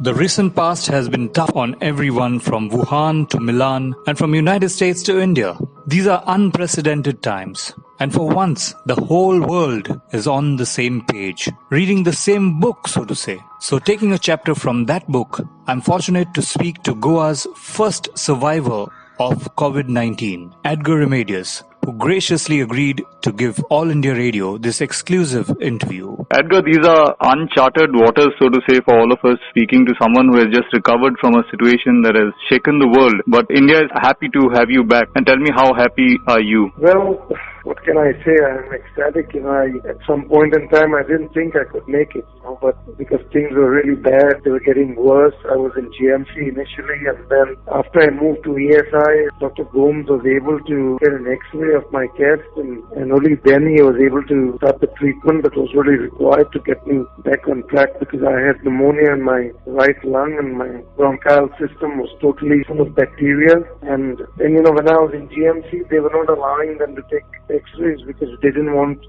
The recent past has been tough on everyone from Wuhan to Milan and from United States to India. These are unprecedented times. And for once, the whole world is on the same page, reading the same book, so to say. So taking a chapter from that book, I'm fortunate to speak to Goa's first survivor of COVID-19, EDGAR Remedios, who graciously agreed to give All India Radio this exclusive interview. EDGAR, these are uncharted waters, so to say, for all of us, speaking to someone who has just recovered from a situation that has shaken the world. But India is happy to have you back. And tell me, how happy are you? Well, what can I say? I'm ecstatic. At some point in time, I didn't think I could make it, but because things were really bad, they were getting worse. I was in GMC initially, and then after I moved to ESI, Dr. GOA'S was able to get an X-ray of my chest, and only then he was able to start the treatment that was really required to get me back on track, because I had pneumonia in my right lung and my bronchial system was totally full of bacteria. And then, when I was in GMC, they were not allowing them to take X-rays because they didn't want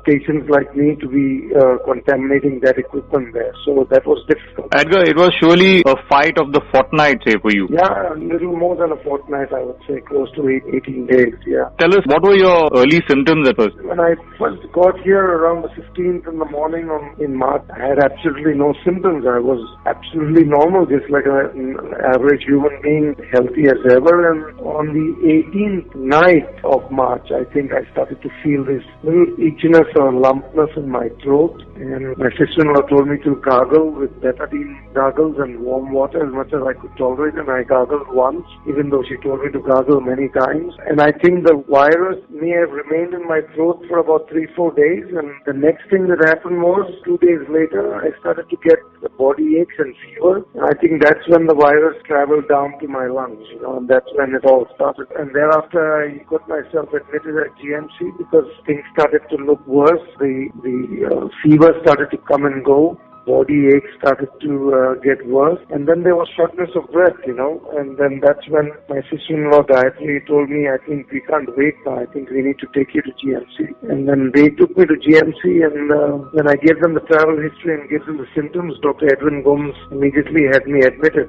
patients like me to be contaminating that equipment there. So that was difficult. EDGAR, it was surely a fight of the fortnight, say, for you. Yeah, a little more than a fortnight, I would say, close to 18 days, yeah. Tell us, what were your early symptoms at first? When I first got here around the 15th in the morning in March, I had absolutely no symptoms. I was absolutely normal, just like an average human being, healthy as ever. And on the 18th night of March, I think I started to feel this little itchiness or lumpness in my throat, and my sister-in-law told me to gargle with betadine gargles and warm water as much as I could tolerate, and I gargled once, even though she told me to gargle many times. And I think the virus may have remained in my throat for about 3-4 days, and the next thing that happened was 2 days later I started to get body aches and fever. And I think that's when the virus traveled down to my lungs, and that's when it all started. And thereafter I got myself admitted at GMC because things started to look worse. The fever started to come and go. Body aches started to get worse, and then there was shortness of breath, and then that's when my sister-in-law Gayatri told me, I think we can't wait now, I think we need to take you to GMC. And then they took me to GMC, and when I gave them the travel history and gave them the symptoms, Dr. Edwin Gomes immediately had me admitted.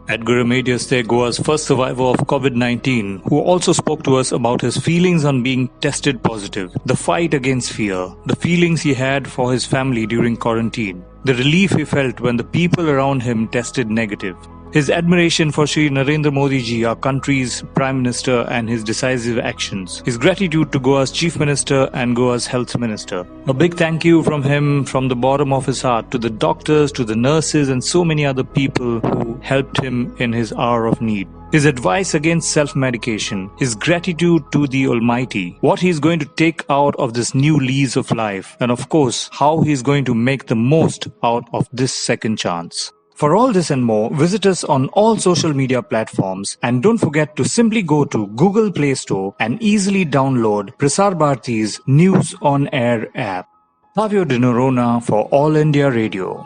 EDGAR Remedios, Goa's first survivor of COVID-19, who also spoke to us about his feelings on being tested positive, the fight against fear, the feelings he had for his family during quarantine, the relief he felt when the people around him tested negative, his admiration for Shri Narendra Modi ji, our country's Prime Minister, and his decisive actions, his gratitude to Goa's Chief Minister and Goa's Health Minister. A big thank you from him from the bottom of his heart to the doctors, to the nurses, and so many other people who helped him in his hour of need. His advice against self-medication, his gratitude to the Almighty, what he is going to take out of this new lease of life, and of course, how he is going to make the most out of this second chance. For all this and more, visit us on all social media platforms, and don't forget to simply go to Google Play Store and easily download Prasar Bharati's News on Air app. SAVIO de NORONHA for All India Radio.